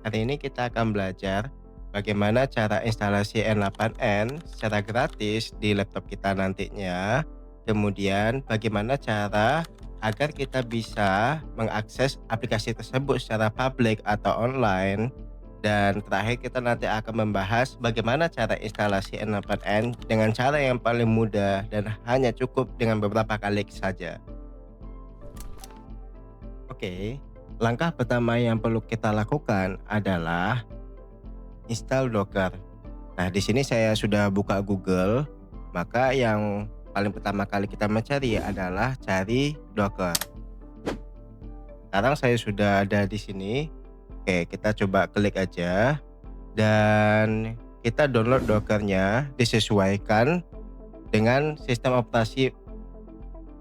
Hari ini kita akan belajar bagaimana cara instalasi N8N secara gratis di laptop kita nantinya. Kemudian bagaimana cara agar kita bisa mengakses aplikasi tersebut secara publik atau online. Dan terakhir kita nanti akan membahas bagaimana cara instalasi N8N dengan cara yang paling mudah dan hanya cukup dengan beberapa klik saja. Oke, langkah pertama yang perlu kita lakukan adalah install Docker. Nah, di sini saya sudah buka Google, maka yang paling pertama kali kita mencari adalah cari Docker. Sekarang saya sudah ada di sini. Oke, kita coba klik aja dan kita download Dockernya disesuaikan dengan sistem operasi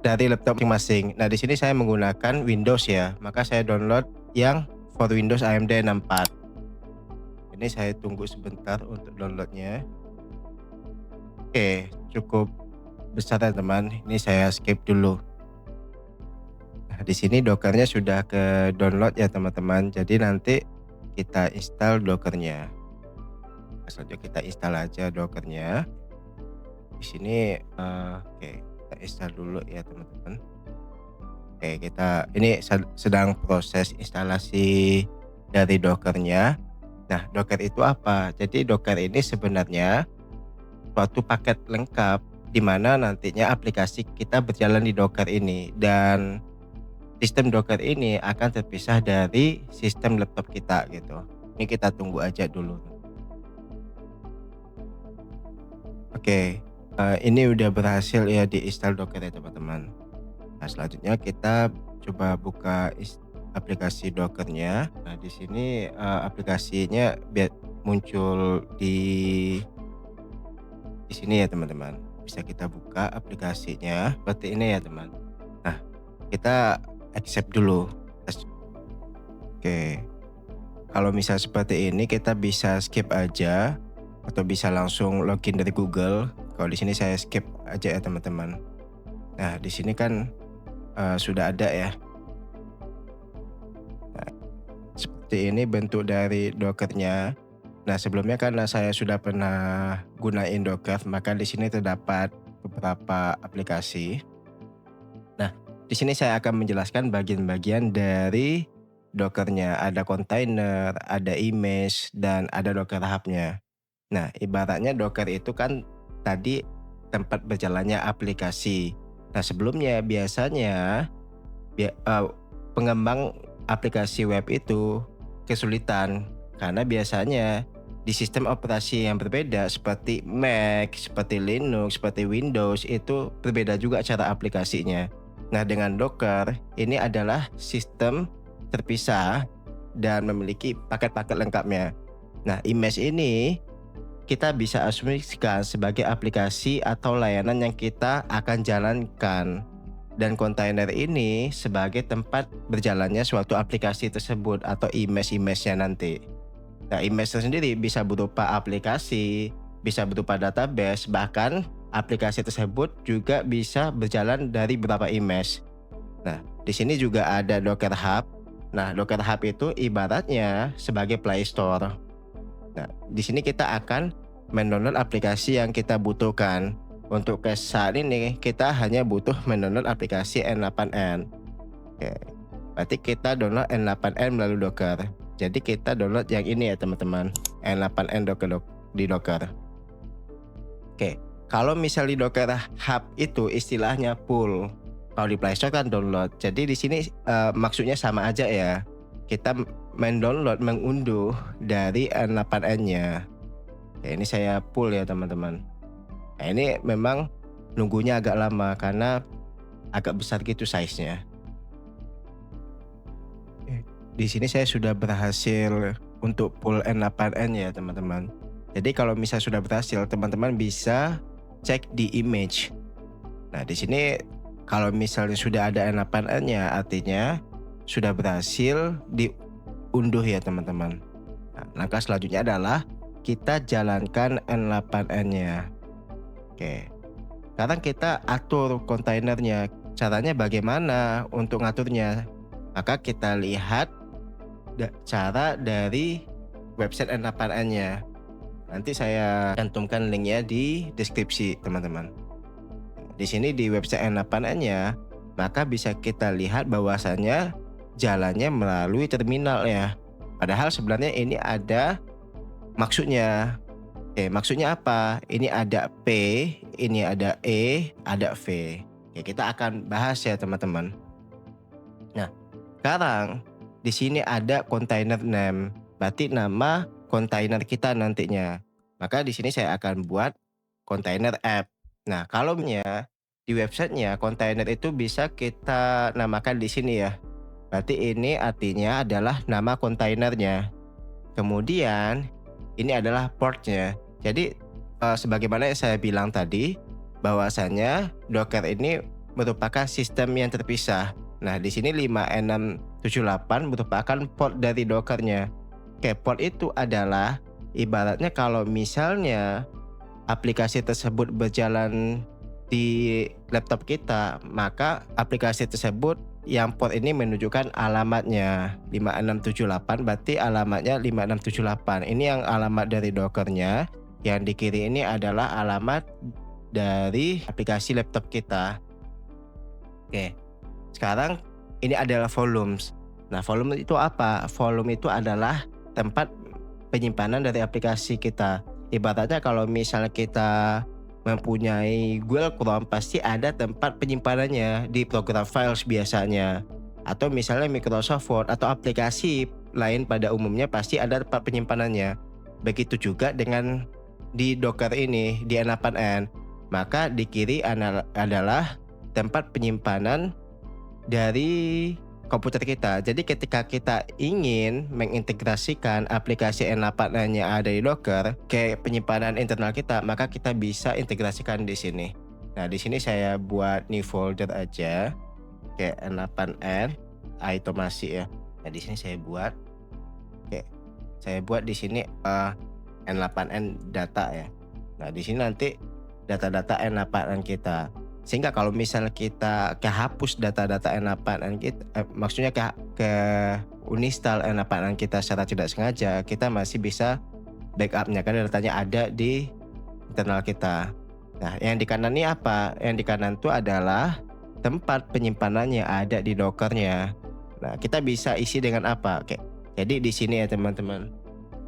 dari laptop masing-masing. Nah, di sini saya menggunakan Windows ya, maka saya download yang for Windows AMD 64. Ini saya tunggu sebentar untuk downloadnya. Oke, cukup besar ya teman. Ini saya skip dulu. Nah, di sini Dockernya sudah ke download ya teman-teman. Jadi nanti kita install Dockernya. Saja kita install aja Dockernya. Di sini, oke, kita install dulu ya teman-teman. Oke, kita ini sedang proses instalasi dari Dockernya. Nah, Docker itu apa? Jadi Docker ini sebenarnya suatu paket lengkap di mana nantinya aplikasi kita berjalan di Docker ini, dan sistem Docker ini akan terpisah dari sistem laptop kita gitu. Ini kita tunggu aja dulu. Oke, ini udah berhasil ya diinstal Docker ya teman-teman. Nah, selanjutnya kita coba buka aplikasi Dockernya. Nah, di sini aplikasinya muncul di sini ya teman-teman. Bisa kita buka aplikasinya seperti ini ya teman. Nah, kita accept dulu. Oke. Kalau misal seperti ini kita bisa skip aja atau bisa langsung login dari Google. Kalau di sini saya skip aja ya teman-teman. Nah, di sini kan sudah ada ya. Nah, seperti ini bentuk dari Dockernya. Nah, sebelumnya karena saya sudah pernah gunain Docker, maka di sini terdapat beberapa aplikasi. Nah, di sini saya akan menjelaskan bagian-bagian dari Dockernya. Ada container, ada image, dan ada Docker Hub-nya. Nah, ibaratnya Docker itu kan tadi tempat berjalannya aplikasi. Nah, sebelumnya biasanya pengembang aplikasi web itu kesulitan karena biasanya di sistem operasi yang berbeda seperti Mac, seperti Linux, seperti Windows itu berbeda juga cara aplikasinya. Nah, dengan Docker ini adalah sistem terpisah dan memiliki paket-paket lengkapnya. Nah, image ini kita bisa asumsikan sebagai aplikasi atau layanan yang kita akan jalankan, dan kontainer ini sebagai tempat berjalannya suatu aplikasi tersebut atau image-nya nanti. Nah, image sendiri bisa berupa aplikasi, bisa berupa database, bahkan aplikasi tersebut juga bisa berjalan dari beberapa image. Nah, di sini juga ada Docker Hub. Nah, Docker Hub itu ibaratnya sebagai Play Store. Nah, di sini kita akan mendownload aplikasi yang kita butuhkan. Untuk saat ini kita hanya butuh mendownload aplikasi N8N. Oke, berarti kita download N8N melalui Docker. Jadi kita download yang ini ya teman-teman, N8N di Docker. Oke, kalau misal di Docker Hub itu istilahnya pull. Kalau di Play Store kan download. Jadi di sini maksudnya sama aja ya. Kita mendownload, mengunduh dari N8N-nya. Ya, ini saya pull ya teman-teman. Nah, ini memang nunggunya agak lama karena agak besar gitu size-nya. Di sini saya sudah berhasil untuk pull N8N ya teman-teman. Jadi kalau misal sudah berhasil, teman-teman bisa cek di image. Nah, di sini kalau misalnya sudah ada N8N-nya artinya sudah berhasil diunduh ya teman-teman. Nah, langkah selanjutnya adalah kita jalankan N8N-nya. Oke, sekarang kita atur kontainernya. Caranya bagaimana untuk ngaturnya? Maka kita lihat cara dari website N8N-nya. Nanti saya cantumkan linknya di deskripsi teman-teman. Di sini di website N8N-nya, maka bisa kita lihat bahwasannya jalannya melalui terminal ya. Padahal sebenarnya ini ada maksudnya. Oke, maksudnya apa? Ini ada P, ini ada E, ada V. Oke, kita akan bahas ya teman-teman. Nah, sekarang di sini ada container name, berarti nama kontainer kita nantinya. Maka di sini saya akan buat container app. Nah, kalau di websitenya container itu bisa kita namakan di sini ya. Berarti ini artinya adalah nama kontainernya. Kemudian ini adalah portnya. Jadi sebagaimana yang saya bilang tadi, bahwasannya Docker ini merupakan sistem yang terpisah. Nah, di sini 5678 merupakan port dari Dockernya. Oke, port itu adalah ibaratnya kalau misalnya aplikasi tersebut berjalan di laptop kita, maka aplikasi tersebut yang port ini menunjukkan alamatnya 5678, berarti alamatnya 5678. Ini yang alamat dari Dockernya. Yang di kiri ini adalah alamat dari aplikasi laptop kita. Oke, sekarang ini adalah volumes. Nah, volume itu apa? Volume itu adalah tempat penyimpanan dari aplikasi kita. Ibaratnya kalau misalnya kita mempunyai Google Chrome, pasti ada tempat penyimpanannya di program files biasanya. Atau misalnya Microsoft Word atau aplikasi lain pada umumnya pasti ada tempat penyimpanannya. Begitu juga dengan di Docker ini, di N8N. Maka di kiri adalah tempat penyimpanan dari komputer kita. Jadi ketika kita ingin mengintegrasikan aplikasi N8N yang ada di Docker ke penyimpanan internal kita, maka kita bisa integrasikan di sini. Nah, di sini saya buat new folder aja, kayak N8N automasi ya. Nah, di sini saya buat di sini N8N data ya. Nah, di sini nanti data-data N8N kita. Sehingga kalau misalnya kita kehapus data-data N8N kita, maksudnya ke uninstall N8N kita secara tidak sengaja, kita masih bisa backupnya karena datanya ada di internal kita. Nah, yang di kanan ini apa? Yang di kanan itu adalah tempat penyimpanan yang ada di Dockernya. Nah, kita bisa isi dengan apa? Oke. Jadi di sini ya teman-teman.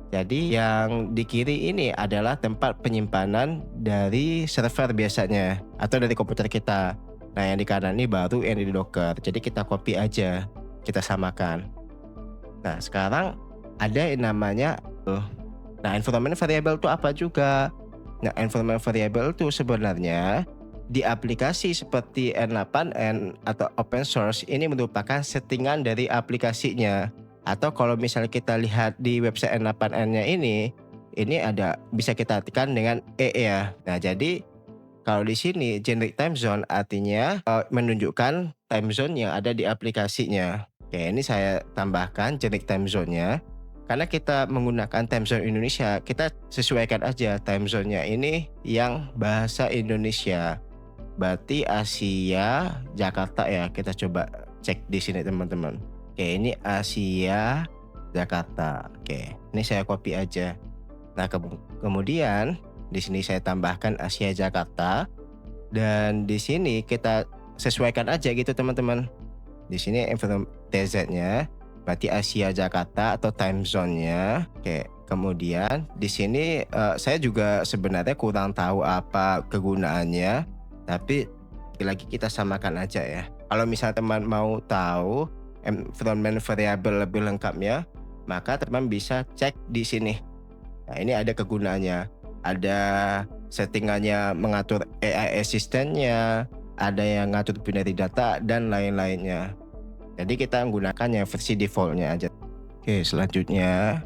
Jadi yang di kiri ini adalah tempat penyimpanan dari server biasanya atau dari komputer kita. Nah, yang di kanan ini baru yang di Docker. Jadi kita copy aja, kita samakan. Nah, sekarang ada yang namanya environment variable itu apa juga? Nah, environment variable itu sebenarnya di aplikasi seperti N8N atau open source ini merupakan settingan dari aplikasinya. Atau kalau misalnya kita lihat di website N8N-nya ini ada bisa kita artikan dengan E ya. Nah, jadi kalau di sini generic time zone artinya menunjukkan time zone yang ada di aplikasinya. Oke, ini saya tambahkan generic time zone-nya. Karena kita menggunakan time zone Indonesia, kita sesuaikan aja time zone-nya ini yang bahasa Indonesia. Berarti Asia Jakarta ya. Kita coba cek di sini teman-teman. Oke, ini Asia Jakarta. Oke, ini saya copy aja. Nah, kemudian di sini saya tambahkan Asia Jakarta dan di sini kita sesuaikan aja gitu teman-teman. Di sini environment TZ-nya berarti Asia Jakarta atau time zone-nya. Oke, kemudian di sini saya juga sebenarnya kurang tahu apa kegunaannya, tapi lagi kita samakan aja ya. Kalau misalnya teman mau tahu environment variable lebih lengkapnya, maka teman bisa cek di sini. Nah, ini ada kegunaannya, ada settingannya mengatur AI assistant-nya, ada yang ngatur binary data dan lain-lainnya. Jadi kita menggunakan yang versi default-nya aja. Oke, selanjutnya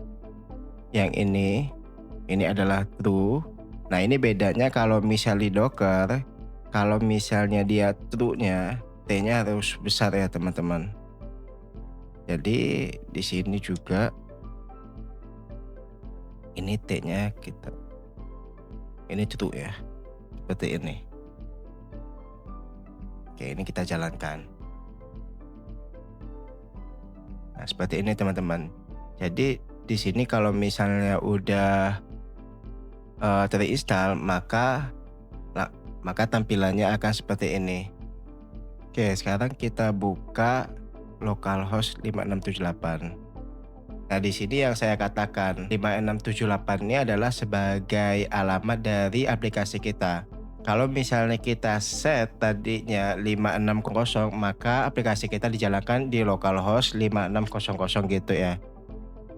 yang ini adalah true. Nah, ini bedanya kalau misalnya Docker, kalau misalnya dia true-nya, T-nya harus besar ya teman-teman. Jadi di sini juga ini T-nya ini true ya. Seperti ini. Oke, ini kita jalankan. Nah, seperti ini teman-teman. Jadi di sini kalau misalnya udah terinstall, maka tampilannya akan seperti ini. Oke, sekarang kita buka localhost 5678. Nah, di sini yang saya katakan 5678 ini adalah sebagai alamat dari aplikasi kita. Kalau misalnya kita set tadinya 5600, maka aplikasi kita dijalankan di localhost 5600 gitu ya.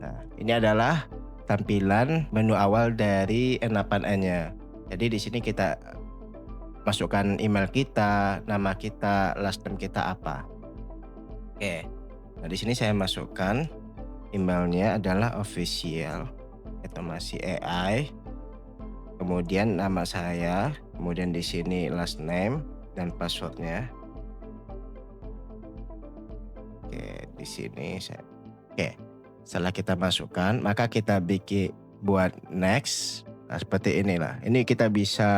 Nah, ini adalah tampilan menu awal dari N8N-nya. Jadi di sini kita masukkan email kita, nama kita, last name kita apa. Oke. Nah, di sini saya masukkan emailnya adalah official automasi AI. Kemudian nama saya, kemudian di sini last name dan passwordnya. Oke, di sini saya. Oke. Setelah kita masukkan, maka kita buat next. Nah, seperti inilah. Ini kita bisa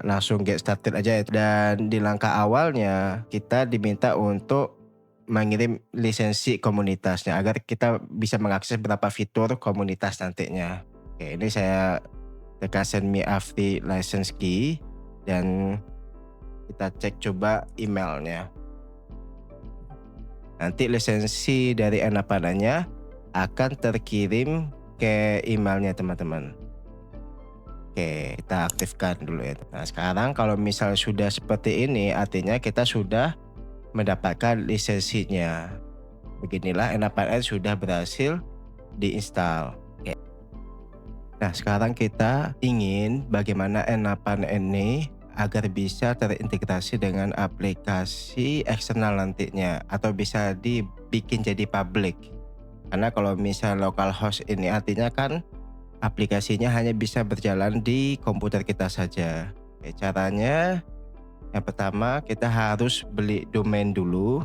langsung get started aja ya. Dan di langkah awalnya kita diminta untuk mengirim lisensi komunitasnya agar kita bisa mengakses beberapa fitur komunitas nantinya. Oke, ini saya tekan send me a free license key dan kita cek coba emailnya. Nanti lisensi dari N8N-nya akan terkirim ke emailnya teman-teman. Oke, kita aktifkan dulu ya. Nah, sekarang kalau misal sudah seperti ini, artinya kita sudah mendapatkan lisensinya. Beginilah N8N sudah berhasil diinstal. Oke. Nah, sekarang kita ingin bagaimana N8N ini agar bisa terintegrasi dengan aplikasi eksternal nantinya atau bisa dibikin jadi public. Karena kalau misal localhost ini artinya kan aplikasinya hanya bisa berjalan di komputer kita saja. Oke, caranya yang pertama kita harus beli domain dulu.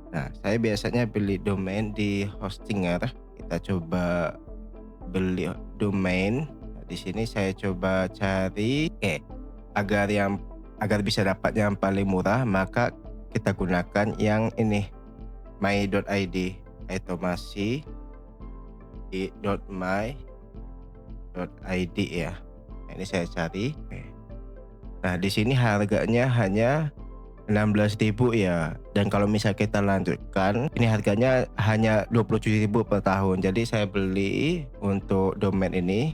Nah, saya biasanya beli domain di Hostinger. Kita coba beli domain. Nah, di sini saya coba cari agar bisa dapat yang paling murah, maka kita gunakan yang ini my.id automasi di .my.id ya. Nah, ini saya cari. Nah, di sini harganya hanya 16.000 ya. Dan kalau misal kita lanjutkan, ini harganya hanya 27.000 per tahun. Jadi saya beli untuk domain ini.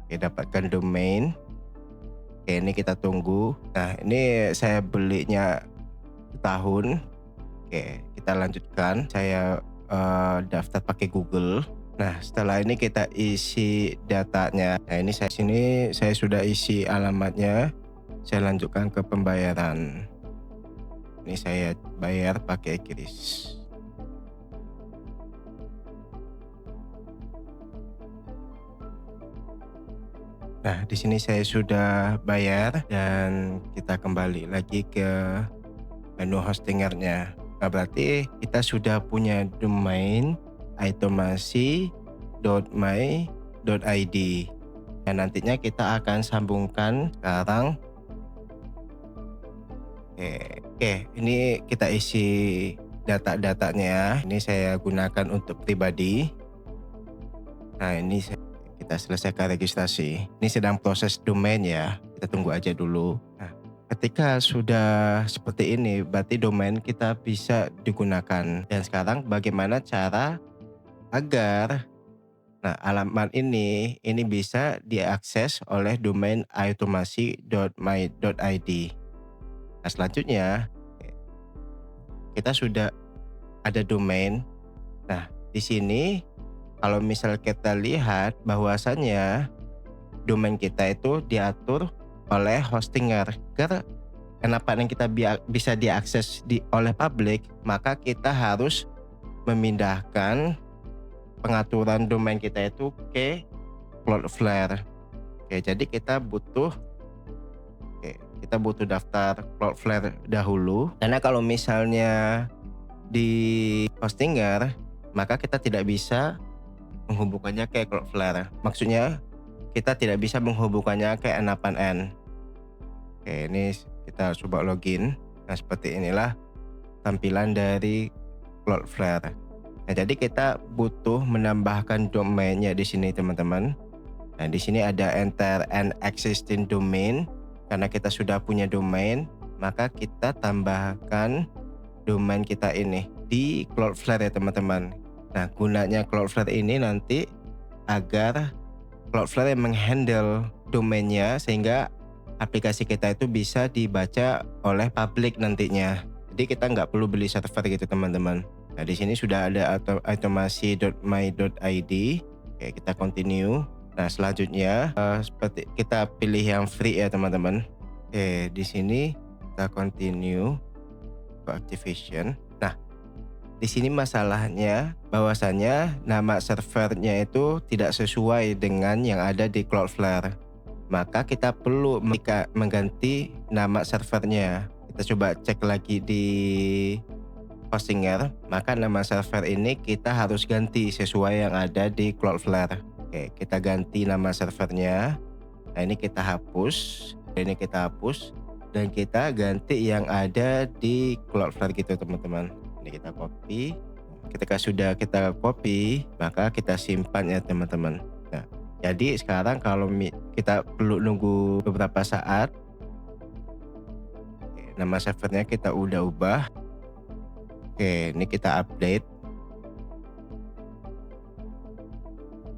Oke, dapatkan domain. Oke, ini kita tunggu. Nah, ini saya belinya setahun. Oke, kita lanjutkan. Saya daftar pakai Google. Nah, setelah ini kita isi datanya. Nah, ini saya sudah isi alamatnya. Saya lanjutkan ke pembayaran. Ini saya bayar pakai QRIS. Nah, di sini saya sudah bayar dan kita kembali lagi ke menu hostingernya. Nah, berarti kita sudah punya domain automasi.my.id. Dan nantinya kita akan sambungkan sekarang. Oke, ini kita isi data-datanya. Ini saya gunakan untuk pribadi. Nah, ini kita selesaikan registrasi. Ini sedang proses domain ya. Kita tunggu aja dulu. Nah, ketika sudah seperti ini, berarti domain kita bisa digunakan. Dan sekarang bagaimana cara agar alamat ini bisa diakses oleh domain automasi.my.id. Nah, selanjutnya kita sudah ada domain. Nah, di sini kalau misal kita lihat bahwasannya domain kita itu diatur oleh Hostinger. Kenapa yang kita bisa diakses oleh publik, maka kita harus memindahkan pengaturan domain kita itu ke Cloudflare. Oke, jadi kita butuh daftar Cloudflare dahulu. Karena kalau misalnya di Hostinger, maka kita tidak bisa menghubungkannya ke Cloudflare. Maksudnya kita tidak bisa menghubungkannya ke N8N. Oke, ini kita coba login. Nah, seperti inilah tampilan dari Cloudflare. Nah, jadi kita butuh menambahkan domainnya di sini teman-teman. Nah, di sini ada enter an existing domain. Karena kita sudah punya domain, maka kita tambahkan domain kita ini di Cloudflare ya teman-teman. Nah, gunanya Cloudflare ini nanti agar Cloudflare yang menghandle domainnya sehingga aplikasi kita itu bisa dibaca oleh publik nantinya. Jadi kita nggak perlu beli server gitu teman-teman. Nah, di sini sudah ada automasi.my.id. Oke, kita continue. Nah, selanjutnya seperti kita pilih yang free ya teman-teman. Oke, di sini kita continue to activation. Nah, di sini masalahnya bahwasanya nama servernya itu tidak sesuai dengan yang ada di Cloudflare. Maka kita perlu mengganti nama servernya. Kita coba cek lagi di Hostinger, maka nama server ini kita harus ganti sesuai yang ada di Cloudflare. Oke, kita ganti nama servernya. Nah, ini kita hapus, dan kita ganti yang ada di Cloudflare gitu teman-teman. Ini kita copy. Ketika sudah kita copy, maka kita simpan ya teman-teman. Nah, jadi sekarang kalau kita perlu nunggu beberapa saat. Oke, nama servernya kita udah ubah. Oke, ini kita update.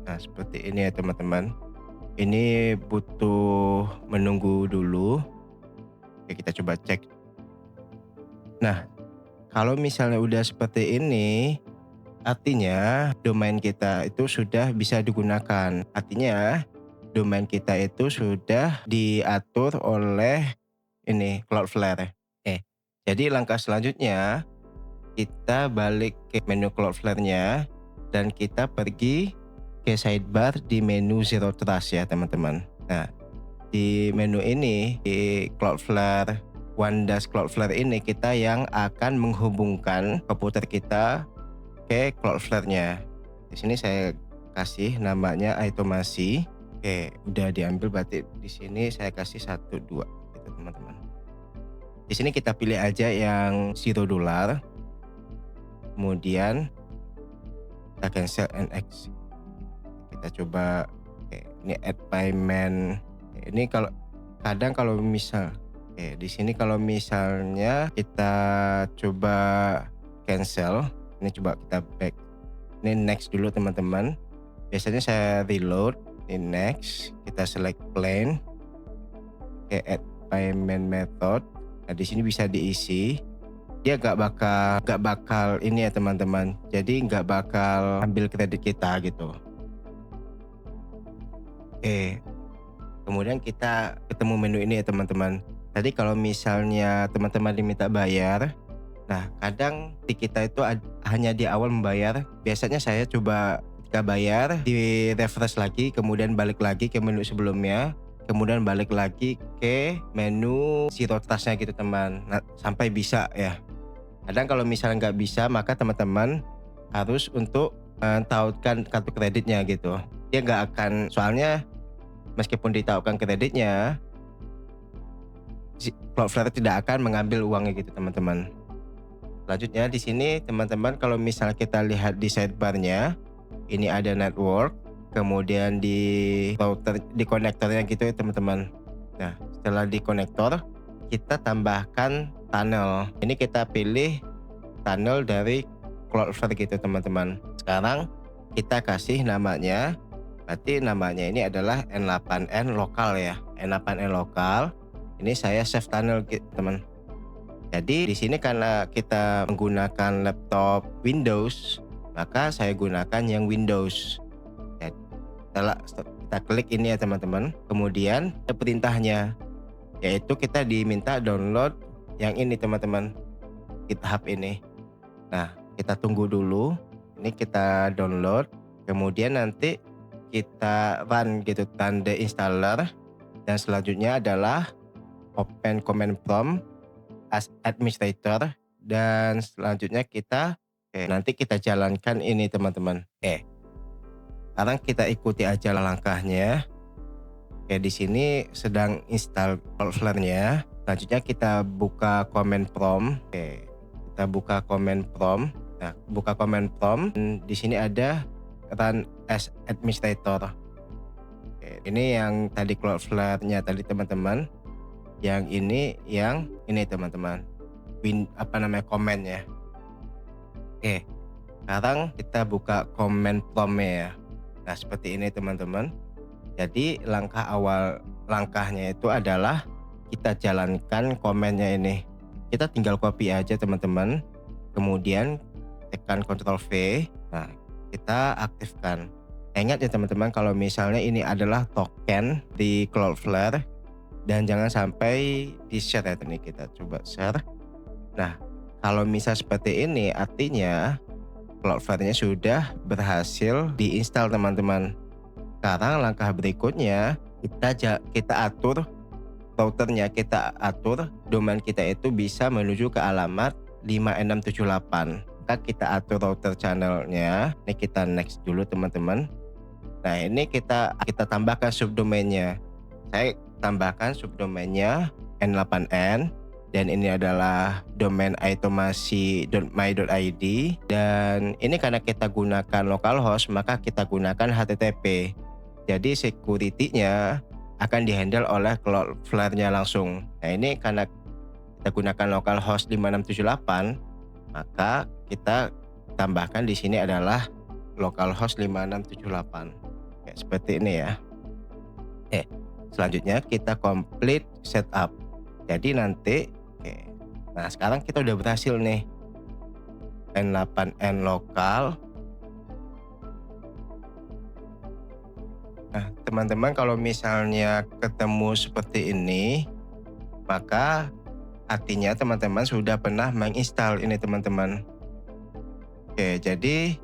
Nah, seperti ini ya teman-teman. Ini butuh menunggu dulu. Oke, kita coba cek. Nah, kalau misalnya udah seperti ini, artinya domain kita itu sudah bisa digunakan. Artinya domain kita itu sudah diatur oleh ini Cloudflare. Jadi langkah selanjutnya kita balik ke menu Cloudflare-nya dan kita pergi ke sidebar di menu Zero Trust ya teman-teman. Nah, di menu ini di Cloudflare Cloudflare ini kita yang akan menghubungkan komputer kita ke Cloudflare-nya. Di sini saya kasih namanya automasi. Oke, udah diambil berarti di sini saya kasih 1 2 gitu teman-teman. Di sini kita pilih aja yang $0. Kemudian kita cancel and exit. Kita coba ini add payment. Ini kalau misal di sini kalau misalnya kita coba cancel, ini coba kita back. Ini next dulu teman-teman. Biasanya saya reload, ini next, kita select plan. Add payment method. Nah, di sini bisa diisi. Dia nggak bakal ini ya teman-teman. Jadi nggak bakal ambil kredit kita gitu. Kemudian kita ketemu menu ini ya teman-teman. Tadi kalau misalnya teman-teman diminta bayar, nah kadang di kita itu hanya di awal membayar. Biasanya saya coba ketika bayar di refresh lagi, kemudian balik lagi ke menu sebelumnya, kemudian balik lagi ke menu Zero Trust-nya gitu teman. Nah, sampai bisa ya. Kadang kalau misalnya nggak bisa, maka teman-teman harus untuk tautkan kartu kreditnya gitu. Dia nggak akan, soalnya meskipun ditautkan kreditnya, Cloudflare tidak akan mengambil uangnya gitu teman-teman. Selanjutnya di sini teman-teman kalau misalnya kita lihat di sidebarnya, ini ada network, kemudian di router, di konektornya gitu ya teman-teman. Nah, setelah di konektor, kita tambahkan tunnel. Ini kita pilih tunnel dari Cloudflare gitu teman-teman. Sekarang kita kasih namanya, berarti namanya ini adalah N8N lokal ya. N8N lokal. Ini saya save tunnel gitu teman. Jadi di sini karena kita menggunakan laptop Windows, maka saya gunakan yang Windows. Ya, setelah kita klik ini ya teman-teman, kemudian ada perintahnya, yaitu kita diminta download yang ini teman-teman, GitHub ini. Nah, kita tunggu dulu, ini kita download, kemudian nanti kita run gitu, run the installer, dan selanjutnya adalah open command prompt as administrator, dan selanjutnya kita nanti kita jalankan ini teman-teman. Sekarang kita ikuti aja langkahnya. Di sini sedang install Cloudflare-nya. Selanjutnya kita buka command prompt. Kita buka command prompt. Nah, buka command prompt, di sini ada run as administrator. Oke, ini yang tadi Cloudflare-nya tadi teman-teman. Yang ini teman-teman. Komennya. Oke, sekarang kita buka command prompt-nya ya. Nah, seperti ini teman-teman. Jadi langkahnya itu adalah kita jalankan komennya ini. Kita tinggal copy aja teman-teman. Kemudian tekan Ctrl V. Nah, kita aktifkan. Ingat ya teman-teman, kalau misalnya ini adalah token di Cloudflare dan jangan sampai di-share ya. Ini kita coba share. Nah, kalau misal seperti ini artinya Cloudflare-nya sudah berhasil diinstal teman-teman. Sekarang langkah berikutnya kita atur routernya, kita atur domain kita itu bisa menuju ke alamat 5678. Maka kita atur router channelnya. Ini kita next dulu teman-teman. Nah, ini kita tambahkan subdomainnya. Saya tambahkan subdomainnya n8n dan ini adalah domain itomasi.my.id, dan ini karena kita gunakan localhost maka kita gunakan HTTP. Jadi security-nya akan dihandle oleh Cloudflare-nya langsung. Nah, ini karena kita gunakan localhost 5678, maka kita tambahkan di sini adalah localhost 5678. Kayak seperti ini ya. Selanjutnya kita complete setup. Jadi nanti nah sekarang kita udah berhasil nih N8N lokal. Nah, teman-teman kalau misalnya ketemu seperti ini, maka artinya teman-teman sudah pernah menginstal ini teman-teman. Oke, jadi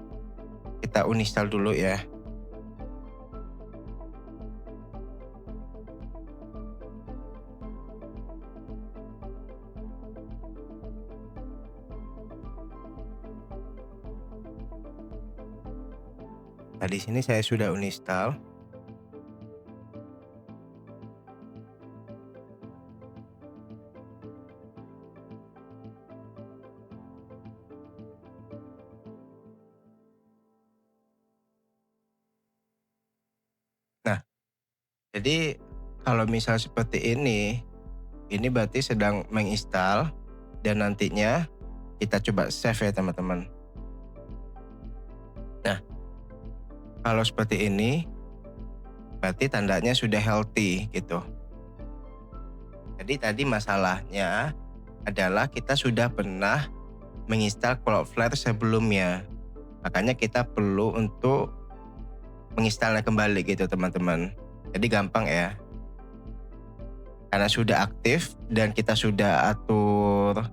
kita uninstall dulu ya. Nah, di sini saya sudah uninstall. Nah, jadi kalau misal seperti ini berarti sedang menginstal dan nantinya kita coba save ya teman-teman. Nah, kalau seperti ini berarti tandanya sudah healthy gitu. Jadi tadi masalahnya adalah kita sudah pernah menginstal Cloudflare sebelumnya. Makanya kita perlu untuk menginstalnya kembali gitu teman-teman. Jadi gampang ya. Karena sudah aktif dan kita sudah atur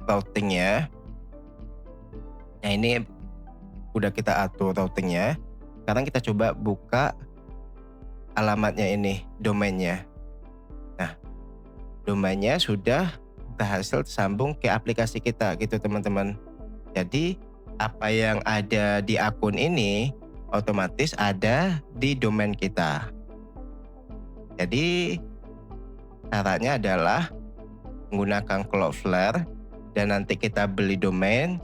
routingnya. Nah, ini udah kita atur routingnya. Sekarang kita coba buka alamatnya ini, domainnya. Nah, domainnya sudah berhasil tersambung ke aplikasi kita gitu teman-teman. Jadi apa yang ada di akun ini otomatis ada di domain kita. Jadi caranya adalah menggunakan Cloudflare dan nanti kita beli domain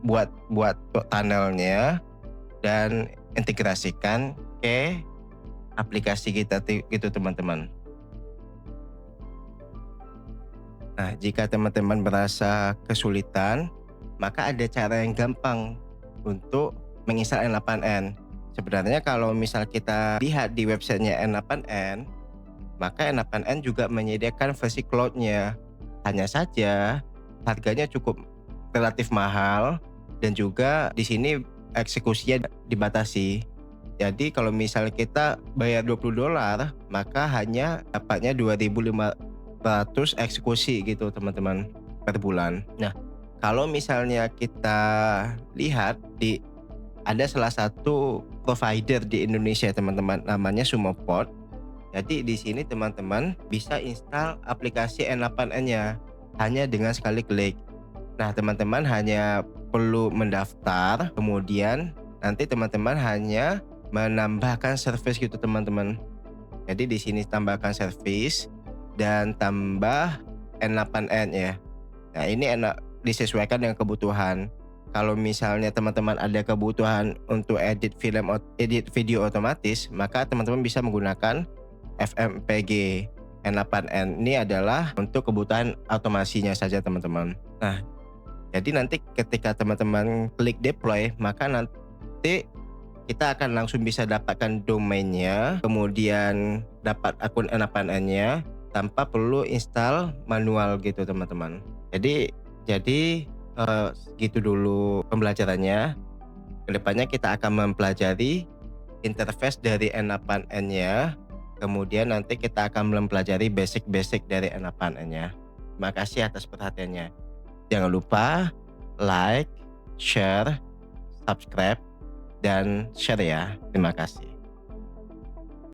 buat tunnelnya dan integrasikan ke aplikasi kita gitu teman-teman. Nah, jika teman-teman merasa kesulitan, maka ada cara yang gampang untuk menginstal N8N. Sebenarnya kalau misal kita lihat di websitenya N8N, maka N8N juga menyediakan versi cloud-nya. Hanya saja harganya cukup relatif mahal dan juga di sini eksekusinya dibatasi. Jadi kalau misalnya kita bayar $20, maka hanya dapatnya 2.500 eksekusi gitu teman-teman per bulan. Nah, kalau misalnya kita lihat ada salah satu provider di Indonesia teman-teman, namanya Sumoport. Jadi di sini teman-teman bisa install aplikasi N8N-nya hanya dengan sekali klik. Nah, teman-teman hanya perlu mendaftar, kemudian nanti teman-teman hanya menambahkan service gitu teman-teman. Jadi di sini tambahkan service dan tambah N8N ya. Nah, ini disesuaikan dengan kebutuhan. kalau misalnya teman-teman ada kebutuhan untuk edit video otomatis, maka teman-teman bisa menggunakan FMPG N8N. Ini adalah untuk kebutuhan otomasinya saja teman-teman. Nah, jadi nanti ketika teman-teman klik deploy, maka nanti kita akan langsung bisa dapatkan domainnya, kemudian dapat akun N8N-nya tanpa perlu install manual gitu teman-teman. Jadi gitu dulu pembelajarannya. Kedepannya kita akan mempelajari interface dari N8N-nya, kemudian nanti kita akan mempelajari basic-basic dari N8N-nya. Terima kasih atas perhatiannya. Jangan lupa like, share, subscribe, dan share ya. Terima kasih.